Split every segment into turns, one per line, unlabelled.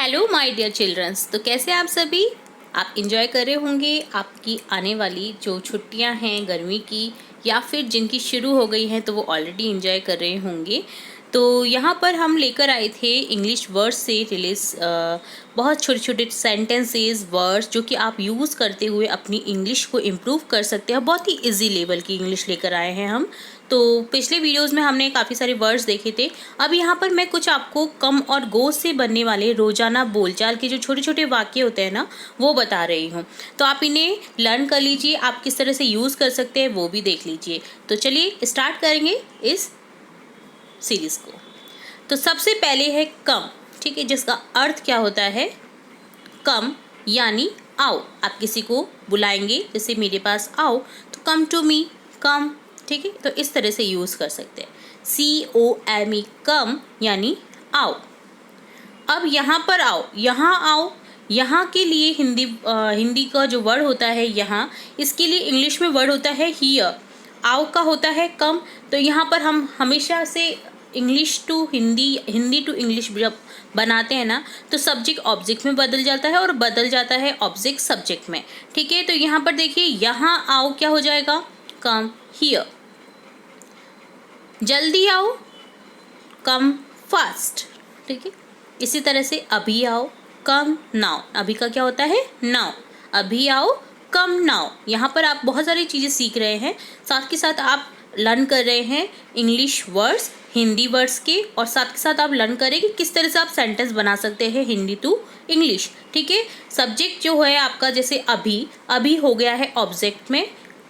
Hello my dear children's. तो कैसे आप सभी? आप इंजॉय कर रहे होंगे आपकी आने वाली जो छुट्टियां हैं गर्मी की, या फिर जिनकी शुरू हो गई हैं तो वो ऑलरेडी इंजॉय कर रहे होंगे। तो यहाँ पर हम लेकर आए थे इंग्लिश वर्ड्स से रिलेस बहुत छोटे छोटे सेंटेंसेस वर्ड्स जो कि आप यूज़ करते हुए अपनी इंग्लिश को इम्प्रूव कर सकते हैं। बहुत ही इजी लेवल की इंग्लिश लेकर आए हैं हम। तो पिछले वीडियोस में हमने काफ़ी सारे वर्ड्स देखे थे। अब यहाँ पर मैं कुछ आपको कम और गो से बनने वाले रोजाना बोलचाल के जो छोटे छोटे वाक्य होते हैं ना, वो बता रही हूँ। तो आप इन्हें लर्न कर लीजिए, आप किस तरह से यूज़ कर सकते हैं वो भी देख लीजिए। तो चलिए स्टार्ट करेंगे इस सीरीज़ को। तो सबसे पहले है कम, ठीक है, जिसका अर्थ क्या होता है? कम यानी आओ। आप किसी को बुलाएंगे, जैसे मेरे पास आओ, तो कम टू मी, कम, ठीक है। तो इस तरह से यूज़ कर सकते हैं। COME, कम यानी आओ। अब यहाँ पर आओ, यहाँ आओ, यहाँ के लिए हिंदी का जो वर्ड होता है यहाँ, इसके लिए इंग्लिश में वर्ड होता है हियर। आओ का होता है कम। तो यहाँ पर हम हमेशा से English to Hindi, Hindi to English जब बनाते हैं ना, तो सब्जेक्ट ऑब्जेक्ट में बदल जाता है और बदल जाता है ऑब्जेक्ट सब्जेक्ट में, ठीक है। तो यहाँ पर देखिए, यहाँ आओ क्या हो जाएगा? Come here. जल्दी आओ, कम फास्ट, ठीक है। इसी तरह से अभी आओ, कम नाउ। अभी का क्या होता है? नाउ। अभी आओ, कम नाउ। यहाँ पर आप बहुत सारी चीज़ें सीख रहे हैं, साथ के साथ आप लर्न कर रहे हैं इंग्लिश वर्ड्स, हिंदी वर्ड्स के, और साथ के साथ आप लर्न करें कि किस तरह से आप सेंटेंस बना सकते हैं हिंदी टू इंग्लिश, ठीक है। सब्जेक्ट जो है आपका, जैसे अभी, अभी हो गया है ऑब्जेक्ट में,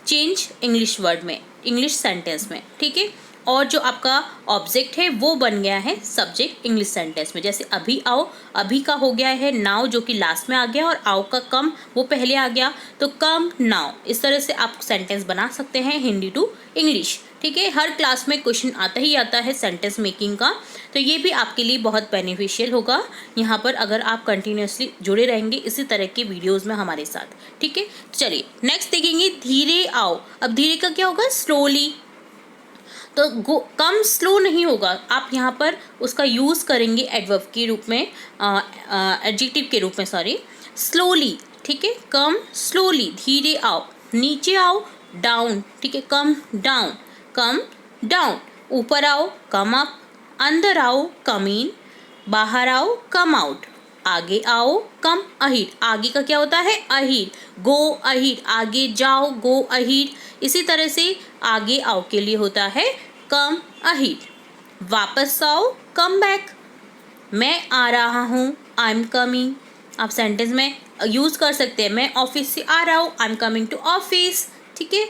चेंज इंग्लिश वर्ड में, इंग्लिश सेंटेंस में, ठीक है। और जो आपका ऑब्जेक्ट है वो बन गया है सब्जेक्ट इंग्लिश सेंटेंस में। जैसे अभी आओ, अभी का हो गया है नाउ जो कि लास्ट में आ गया, और आओ का कम वो पहले आ गया, तो कम नाउ। इस तरह से आप सेंटेंस बना सकते हैं हिंदी टू इंग्लिश, ठीक है। हर क्लास में क्वेश्चन आता ही आता है सेंटेंस मेकिंग का, तो ये भी आपके लिए बहुत बेनिफिशियल होगा यहाँ पर, अगर आप कंटिन्यूसली जुड़े रहेंगे इसी तरह के वीडियोज़ में हमारे साथ, ठीक है। चलिए नेक्स्ट देखेंगे धीरे आओ। अब धीरे का क्या होगा? स्लोली। तो कम स्लो नहीं होगा, आप यहाँ पर उसका यूज़ करेंगे एडवर्ब के रूप में, एडजेक्टिव के रूप में, सॉरी, स्लोली, ठीक है। कम स्लोली, धीरे आओ। नीचे आओ, डाउन, ठीक है, कम डाउन, कम डाउन। ऊपर आओ, कम अप। अंदर आओ, कम इन। बाहर आओ, कम आउट। आगे आओ, कम अहीड। आगे का क्या होता है? अहीड, गो अहीड। आगे जाओ, गो अहीड। इसी तरह से आगे आओ के लिए होता है कम अहीड। वापस आओ, कम बैक। मैं आ रहा हूँ, आई एम कमिंग। आप सेंटेंस में यूज़ कर सकते हैं, मैं ऑफिस से आ रहा हूँ, I am coming to office, ठीक है।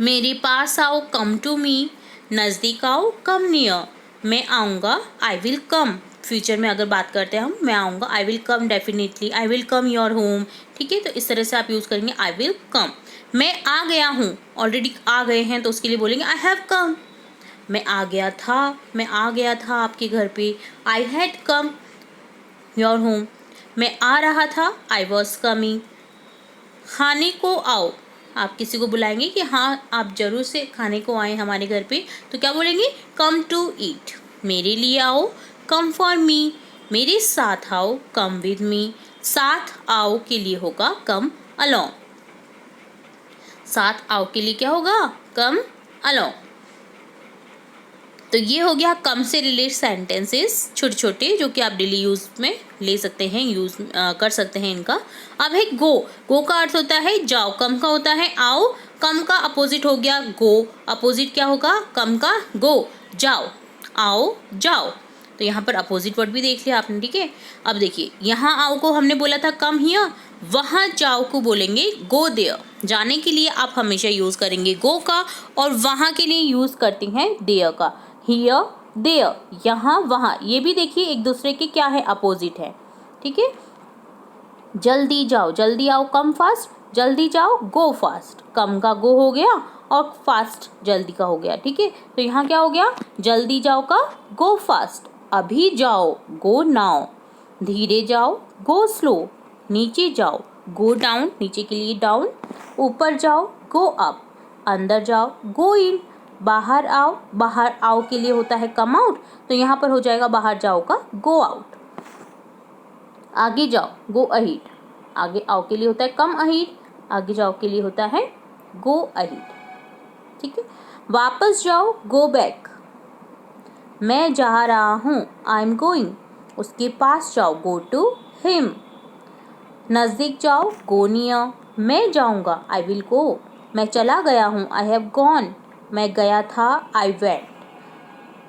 मेरे पास आओ, कम टू मी। नज़दीक आओ, कम नियर। मैं आऊँगा, आई विल कम। फ्यूचर में अगर बात करते हैं हम, मैं आऊँगा, I will come definitely, I will come your home, ठीक है। तो इस तरह से आप यूज़ करेंगे आई विल कम। मैं आ गया हूँ, ऑलरेडी आ गए हैं, तो उसके लिए बोलेंगे आई हैव कम। मैं आ गया था, मैं आ गया था आपके घर पे, I had come your home. मैं आ रहा था, आई वॉज कमिंग। खाने को आओ, आप किसी को बुलाएंगे कि हाँ आप जरूर से खाने को आए हमारे घर पे, तो क्या बोलेंगे? Come to eat. मेरे लिए आओ, कम फॉर मी। मेरे साथ आओ, कम विद मी। साथ आओ के लिए होगा कम अलोंग। साथ आओ के लिए क्या होगा? Come along. तो ये हो गया कम से रिलेटेड सेंटेंसेस, छोटे छोटे, जो कि आप डेली यूज में ले सकते हैं, यूज कर सकते हैं इनका। अब है गो। गो का अर्थ होता है जाओ। कम का होता है आओ, कम का अपोजिट हो गया गो। अपोजिट क्या होगा? कम का गो, जाओ, आओ, जाओ। तो यहाँ पर अपोजिट वर्ड भी देख लिया आपने, ठीक है। अब देखिए, यहाँ आओ को हमने बोला था कम हियर, वहाँ जाओ को बोलेंगे गो देयर। जाने के लिए आप हमेशा यूज़ करेंगे गो का, और वहाँ के लिए यूज़ करते हैं देयर का। हियर, देयर, यहाँ, वहाँ, ये भी देखिए एक दूसरे के क्या है? अपोजिट है, ठीक है। जल्दी जाओ, जल्दी आओ, कम फास्ट। जल्दी जाओ, गो फास्ट। कम का गो हो गया और फास्ट जल्दी का हो गया, ठीक है। तो यहाँ क्या हो गया? जल्दी जाओ का गो फास्ट। अभी जाओ, गो नाउ। धीरे जाओ, गो स्लो। नीचे जाओ, गो डाउन, नीचे के लिए डाउन। ऊपर जाओ, गो अप। अंदर जाओ, गो इन। बाहर आओ के लिए होता है कम आउट, तो यहाँ पर हो जाएगा बाहर जाओ का गो आउट। आगे जाओ, गो अहेड। आगे आओ के लिए होता है कम अहेड, आगे जाओ के लिए होता है गो अहेड। ठीक है। वापस जाओ, गो बैक। मैं जा रहा हूँ, आई एम गोइंग। उसके पास जाओ, गो टू हिम। नज़दीक जाओ, गो नियर। मैं जाऊँगा, आई विल गो। मैं चला गया हूँ, आई हैव गॉन। मैं गया था, I went.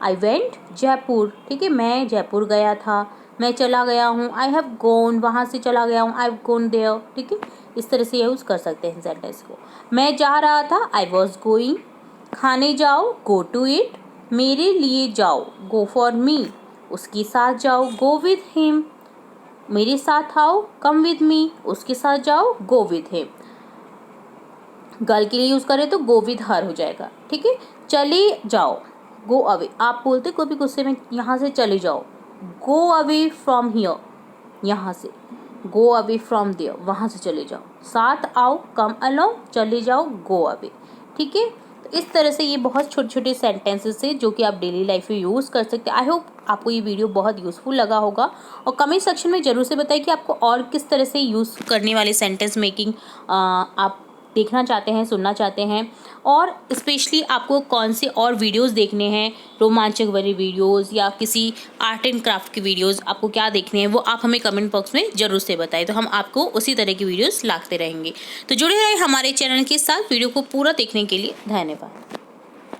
I went Jaipur. ठीक है, मैं जयपुर गया था। मैं चला गया हूँ, आई हैव गॉन, वहाँ से चला गया हूँ, आई हैव गॉन देयर। ठीक है, इस तरह से यूज़ कर सकते हैं सेंटेंस को। मैं जा रहा था, आई वॉज गोइंग। खाने जाओ, गो टू इट। मेरे लिए जाओ, गो फॉर मी। उसके साथ जाओ, गो विद हिम। मेरे साथ आओ, कम विद मी। उसके साथ जाओ, गो विद हिम। गर्ल के लिए यूज़ करें तो गो विद हर हो जाएगा। ठीक है, चले जाओ, गो अवे। आप बोलते कभी गुस्से में, यहाँ से चले जाओ, गो अवे फ्रॉम हियर। यहाँ से गो अवे फ्रॉम देयर, वहाँ से चले जाओ। साथ आओ, कम अलोंग। चले जाओ, गो अवे। ठीक है, तो इस तरह से ये बहुत छोटे छोटे सेंटेंसेस है जो कि आप डेली लाइफ में यूज़ कर सकते हैं। आई होप आपको ये वीडियो बहुत यूज़फुल लगा होगा, और कमेंट सेक्शन में ज़रूर से बताइए कि आपको और किस तरह से यूज़ करने वाले सेंटेंस मेकिंग आप देखना चाहते हैं, सुनना चाहते हैं, और स्पेशली आपको कौन से और वीडियोस देखने हैं, रोमांचक वाली वीडियोस या किसी आर्ट एंड क्राफ्ट की वीडियोस आपको क्या देखने हैं, वो आप हमें कमेंट बॉक्स में ज़रूर से बताएं, तो हम आपको उसी तरह की वीडियोस लाते रहेंगे। तो जुड़े रहे हमारे चैनल के साथ। वीडियो को पूरा देखने के लिए धन्यवाद।